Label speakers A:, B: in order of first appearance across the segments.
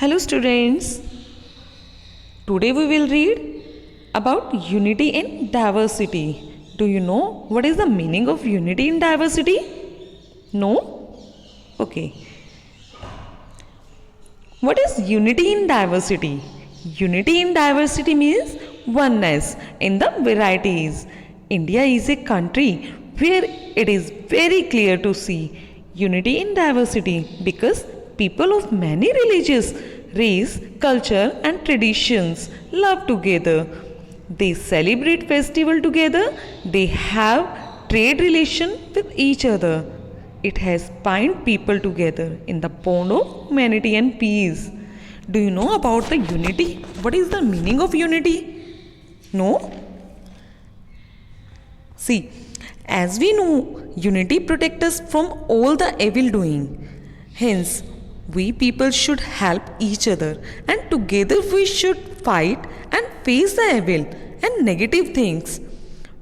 A: Hello students. Today we will read about unity in diversity. Do you know what is the meaning of unity in diversity? No? Okay. What is unity in diversity? Unity in diversity means oneness in the varieties. India is a country where it is very clear to see unity in diversity because people of many religions, race, culture and traditions love together. They celebrate festival together. They have trade relation with each other. It has bind people together in the bond of humanity and peace. Do you know about the unity? What is the meaning of unity? No? See, as we know, unity protects us from all the evil doing. Hence, we people should help each other and together we should fight and face the evil and negative things.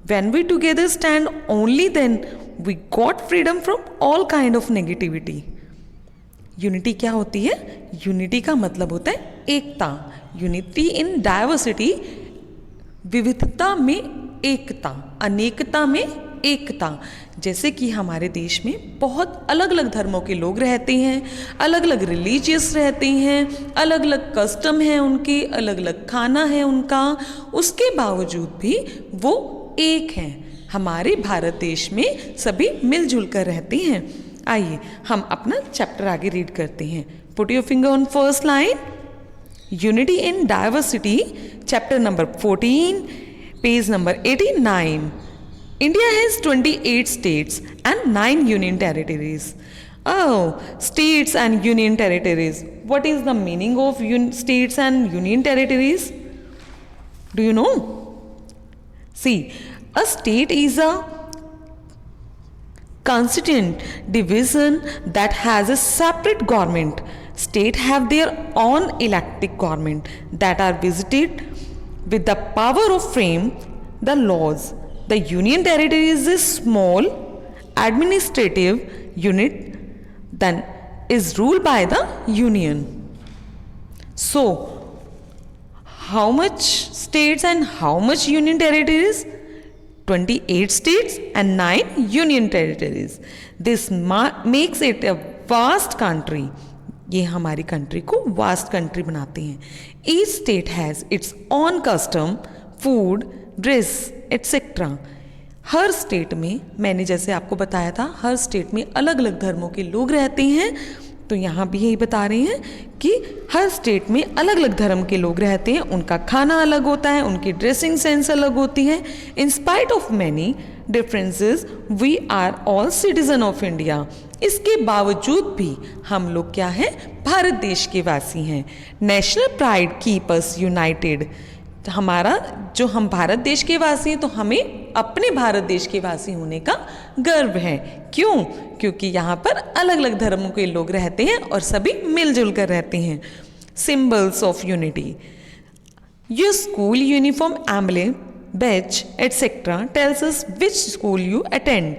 A: When we together stand, only then we got freedom from all kind of negativity. Unity क्या होती है? Unity का मतलब होता है एकता. Unity in diversity, विविधता में एकता, अनेकता में एकता. जैसे कि हमारे देश में बहुत अलग अलग धर्मों के लोग रहते हैं, अलग अलग रिलीजियस रहते हैं, अलग अलग कस्टम है उनके, अलग अलग खाना है उनका, उसके बावजूद भी वो एक हैं. हमारे भारत देश में सभी मिलजुल कर रहते हैं. आइए हम अपना चैप्टर आगे रीड करते हैं. Put your finger on first line. Unity in diversity, chapter number 14, page number 89. India has 28 states and 9 union territories. Oh, states and union territories. What is the meaning of states and union territories? Do you know? See, a state is a constituent division that has a separate government. States have their own elected government that are visited with the power of frame the laws. The union territory is a small administrative unit that is ruled by the union. So, how much states and how much union territories? 28 states and 9 union territories. This makes it a vast country. ये हमारी country को vast country बनाते हैं. Each state has its own custom, food, dress etcetera. हर state में, मैंने जैसे आपको बताया था, हर स्टेट में अलग अलग धर्मों के लोग रहते हैं. तो यहाँ भी यही बता रहे हैं कि हर स्टेट में अलग अलग धर्म के लोग रहते हैं. उनका खाना अलग होता है, उनकी ड्रेसिंग सेंस अलग होती है. In spite of many differences we are all citizen of India. इसके बावजूद भी हम लोग क्या हैं? भारत देश के वासी हैं. National pride keep us United. हमारा जो हम भारत देश के वासी हैं तो हमें अपने भारत देश के वासी होने का गर्व है. क्यों? क्योंकि यहाँ पर अलग अलग धर्मों के लोग रहते हैं और सभी मिलजुल कर रहते हैं. Symbols of unity. Your school uniform, emblem, batch etcetera tells us which school you attend.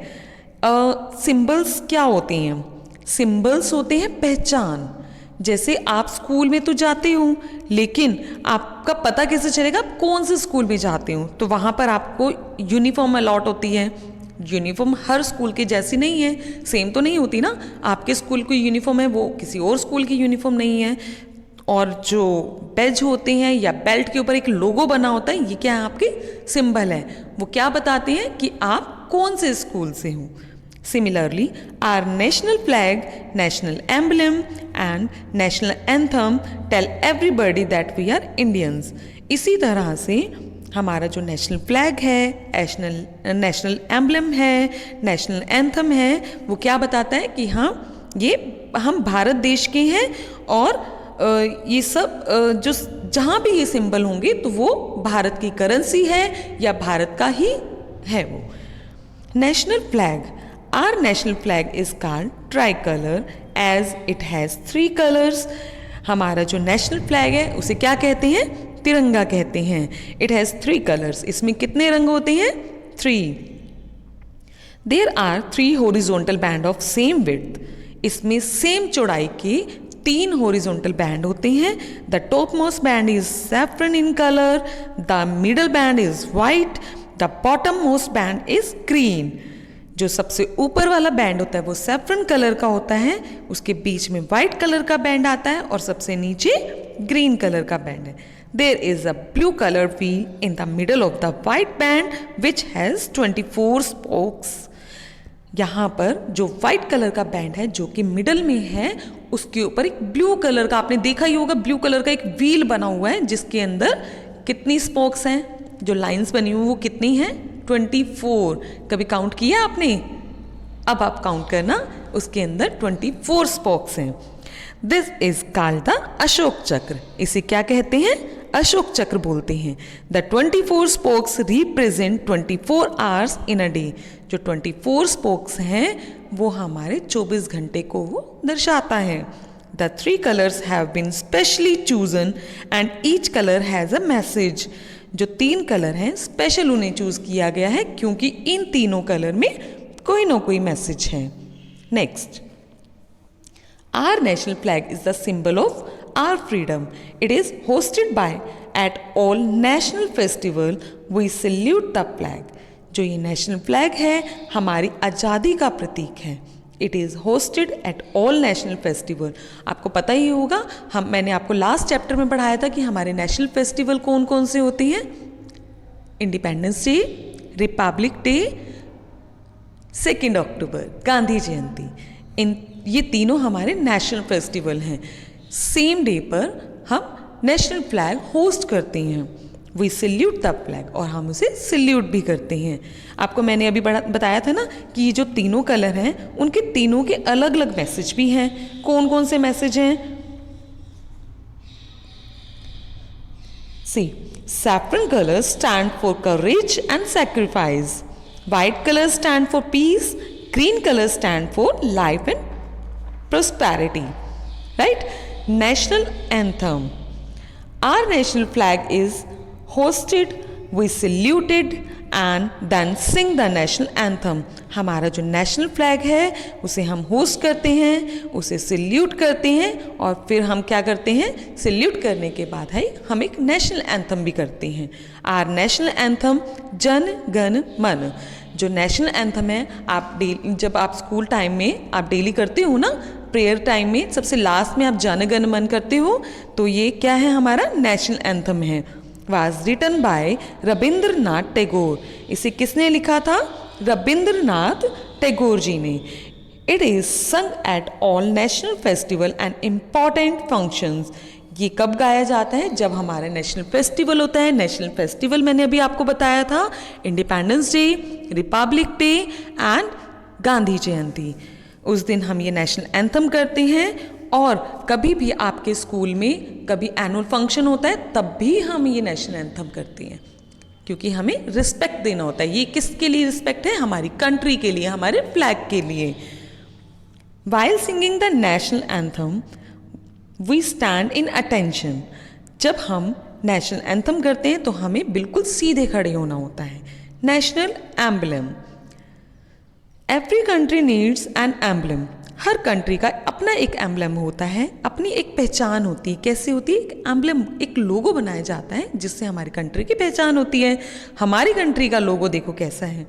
A: Symbols क्या होते हैं? सिंबल्स होते हैं पहचान. जैसे आप स्कूल में तो जाते हो, लेकिन आपका पता कैसे चलेगा आप कौन से स्कूल में जाते हो? तो वहाँ पर आपको यूनिफॉर्म अलॉट होती है. यूनिफॉर्म हर स्कूल के जैसी नहीं है, सेम तो नहीं होती ना. आपके स्कूल की यूनिफॉर्म है, वो किसी और स्कूल की यूनिफॉर्म नहीं है. और जो बैज होते हैं या बेल्ट के ऊपर एक लोगो बना होता है, ये क्या है? आपके सिंबल है. वो क्या बताते हैं कि आप कौन से स्कूल से हो. Similarly, our national flag, national emblem and national anthem tell everybody that we are Indians. इसी तरह से हमारा जो नेशनल फ्लैग है, नेशनल एम्बलम है, नेशनल एंथम है, वो क्या बताता है कि हाँ, ये हम भारत देश के हैं. और ये सब जो जहाँ भी ये सिंबल होंगे तो वो भारत की करेंसी है या भारत का ही है वो. National flag. Our national flag is called tricolor as it has 3 colors. हमारा जो नेशनल फ्लैग है उसे क्या कहते हैं? तिरंगा कहते हैं. It has 3 colors. इसमें कितने रंग होते हैं? 3. There are 3 horizontal band of same width. इसमें सेम चौड़ाई के तीन हॉरिजॉन्टल बैंड होते हैं. The top most band is saffron in colour, the middle band is white, the bottom most band is green. जो सबसे ऊपर वाला बैंड होता है वो सैफरन कलर का होता है, उसके बीच में वाइट कलर का बैंड आता है और सबसे नीचे ग्रीन कलर का बैंड है. There is a blue colour wheel in the middle of the white band which has 24 spokes. यहाँ पर जो वाइट कलर का बैंड है जो कि मिडल में है, उसके ऊपर एक ब्लू कलर का, आपने देखा ही होगा, ब्लू कलर का एक व्हील बना हुआ है जिसके अंदर कितनी स्पोक्स हैं, जो लाइंस बनी हुई वो कितनी हैं, 24. कभी काउंट किया आपने? अब आप काउंट करना, उसके अंदर 24 स्पोक्स हैं. This is called the Ashok चक्र. इसे क्या कहते हैं? अशोक चक्र बोलते हैं. The 24 spokes represent 24 hours in a day. जो 24 स्पोक्स हैं वो हमारे 24 घंटे को दर्शाता है. The 3 colours have been specially chosen and each colour has a message. जो 3 कलर हैं स्पेशल उन्हें चूज किया गया है क्योंकि इन तीनों कलर में कोई ना कोई मैसेज है. Next, our national flag is the symbol of our freedom. It is hosted by at all national festival we salute the flag. जो ये नेशनल फ्लैग है हमारी आज़ादी का प्रतीक है. It is hosted eight all national festival. आपको पता ही होगा, मैंने आपको लास्ट चैप्टर में पढ़ाया था कि हमारे नेशनल फेस्टिवल कौन कौन से होते हैं. इंडिपेंडेंस डे, रिपब्लिक डे, 2 अक्टूबर, गांधी जयंती. इन ये तीनों हमारे नेशनल फेस्टिवल हैं. सेम डे पर हम नेशनल फ्लैग होस्ट करते हैं. वी सल्यूट द फ्लैग, और हम उसे सल्यूट भी करते हैं. आपको मैंने अभी बताया था ना कि ये जो तीनों कलर हैं उनके तीनों के अलग अलग मैसेज भी हैं. कौन कौन से मैसेज हैं? See, saffron colour stand for courage and sacrifice, white colour stand for peace, green color stand for life and prosperity. Right? National anthem. Our national flag is hosted, we saluted and then sing the national anthem. हमारा जो national flag है उसे हम host करते हैं, उसे salute करते हैं और फिर हम क्या करते हैं, सल्यूट करने के बाद है हम एक नेशनल एंथम भी करते हैं. Are national anthem Jana Gana मन. जो नेशनल एंथम है आप डेली, जब आप स्कूल टाइम में आप डेली करते हो ना, प्रेयर टाइम में सबसे लास्ट में आप जन गण मन करते हो, तो ये क्या है, हमारा नेशनल एंथम है. Was written by Rabindranath Tagore. इसे किसने लिखा था? रविंद्रनाथ टैगोर जी ने. It is sung at all national festival and important functions. ये कब गाया जाता है? जब हमारा नेशनल फेस्टिवल होता है. नेशनल फेस्टिवल मैंने अभी आपको बताया था, independence day, republic day and Gandhi Jayanti. उस दिन हम ये नेशनल एंथम करते हैं. और कभी भी आपके स्कूल में कभी एनुअल फंक्शन होता है तब भी हम ये नेशनल एंथम करते हैं, क्योंकि हमें रिस्पेक्ट देना होता है. ये किसके लिए रिस्पेक्ट है? हमारी कंट्री के लिए, हमारे फ्लैग के लिए. While singing the national anthem we stand in attention. जब हम नेशनल एंथम करते हैं तो हमें बिल्कुल सीधे खड़े होना होता है. National emblem. Every country needs an emblem. Her country का अपना एक एम्बलम होता है, अपनी एक पहचान होती है. कैसे होती है? एक एम्बलम, एक लोगो बनाया जाता है जिससे हमारी कंट्री की पहचान होती है. हमारी कंट्री का लोगो देखो कैसा है.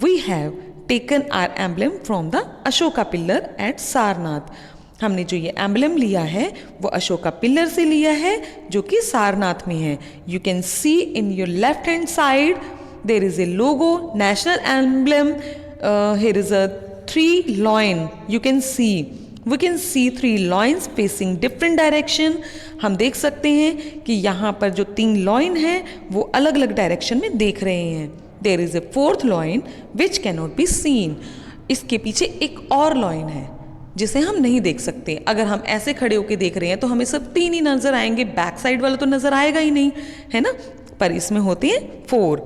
A: We have taken our emblem from the Ashoka pillar at Sarnath. हमने जो ये एम्बलम लिया है वो अशोका पिल्लर से लिया है जो कि सारनाथ में है. You can see in your left hand side there is a logo, national emblem. Here is a 3 lion. You can see, we can see 3 lions facing different direction. हम देख सकते हैं कि यहाँ पर जो 3 लॉइन हैं वो अलग अलग डायरेक्शन में देख रहे हैं. There is a 4th lion which can not be seen. इसके पीछे एक और लॉइन है जिसे हम नहीं देख सकते. अगर हम ऐसे खड़े होकर देख रहे हैं तो हमें सब 3 ही नजर आएंगे, बैक साइड वाला तो नजर आएगा ही नहीं, है ना. पर इसमें होते हैं 4.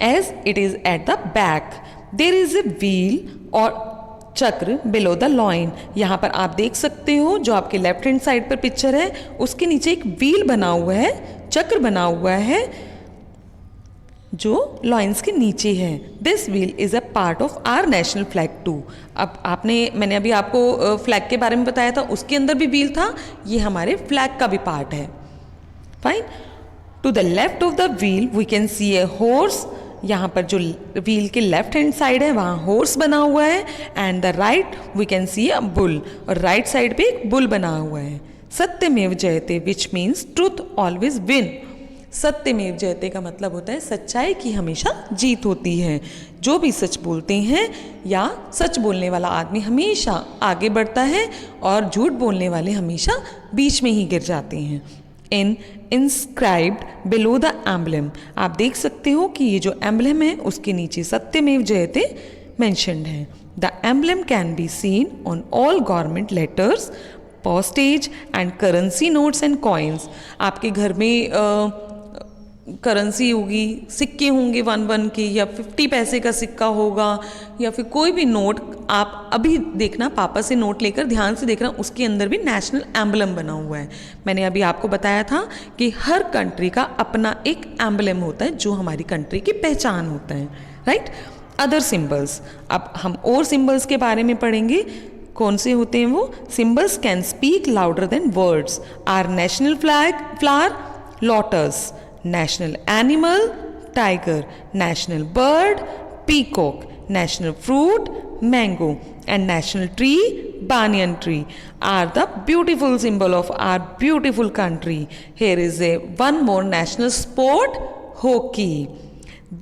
A: As it is at the back there is a wheel और चक्र बिलो द लॉइन. यहाँ पर आप देख सकते हो जो आपके लेफ्ट हैंड साइड पर पिक्चर है उसके नीचे एक व्हील बना हुआ है, चक्र बना हुआ है जो लॉइंस के नीचे है। This wheel is a part of our national flag too. अब मैंने अभी आपको फ्लैग के बारे में बताया था, उसके अंदर भी व्हील था, ये हमारे फ्लैग का भी पार्ट है। Fine. To the left of the wheel we can see a horse. यहाँ पर जो व्हील के लेफ्ट हैंड साइड है वहाँ हॉर्स बना हुआ है, and the right we can see a bull, और राइट साइड पे एक बुल बना हुआ है। सत्यमेव जयते which means truth always win. सत्यमेव जयते का मतलब होता है सच्चाई की हमेशा जीत होती है। जो भी सच बोलते हैं या सच बोलने वाला आदमी हमेशा आगे बढ़ता है, और झूठ बोलने वाले हमेशा बीच में ही गिर जाते हैं। इंस्क्राइब्ड बिलो द एम्बलम, आप देख सकते हो कि ये जो एम्बलम है उसके नीचे सत्यमेव जयते मेंशन्ड है। The emblem can be seen on all government letters, postage and currency notes and coins. आपके घर में करेंसी होगी, सिक्के होंगे 1 के, या 50 पैसे का सिक्का होगा, या फिर कोई भी नोट आप अभी देखना, पापा से नोट लेकर ध्यान से देखना, उसके अंदर भी नेशनल एम्बलम बना हुआ है। मैंने अभी आपको बताया था कि हर कंट्री का अपना एक एम्बलम होता है जो हमारी कंट्री की पहचान होता है, राइट। अदर सिंबल्स, अब हम और सिंबल्स के बारे में पढ़ेंगे। कौन से होते हैं वो? Symbols can speak louder than words. Our national flower lotus, national animal tiger, national bird peacock, national fruit mango, and national tree banyan tree are the beautiful symbol of our beautiful country. Here is one more national sport, hockey.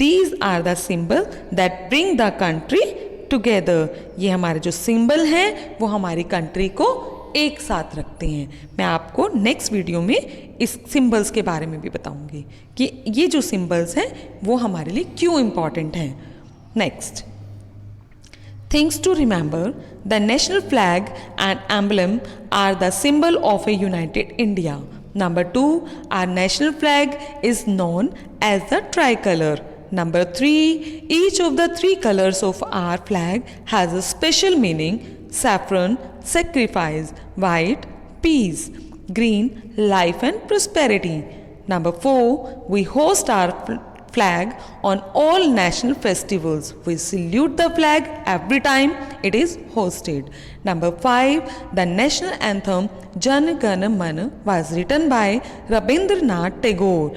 A: These are the symbol that bring the country together. ये हमारे जो symbol हैं वो हमारी country को एक साथ रखते हैं। मैं आपको नेक्स्ट वीडियो में इस सिंबल्स के बारे में भी बताऊंगी कि ये जो सिंबल्स हैं वो हमारे लिए क्यों इम्पॉर्टेंट हैं। Next, things to remember, the national flag and emblem are the symbol of a united India. Number 2, our national flag is known as the tricolor. Number 3, each of the 3 colors of our flag has a special meaning: saffron, sacrifice; white, peace; green, life and prosperity. Number 4, we host our flag on all national festivals. We salute the flag every time it is hosted. Number 5, the national anthem Jana Gana Mana was written by Rabindranath Tagore.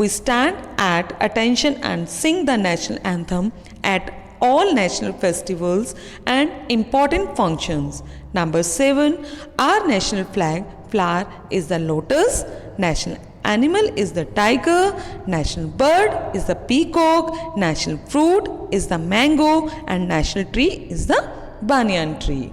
A: We stand at attention and sing the national anthem at all national festivals and important functions. Number 7, our national flower is the lotus, national animal is the tiger, national bird is the peacock, national fruit is the mango, and national tree is the banyan tree.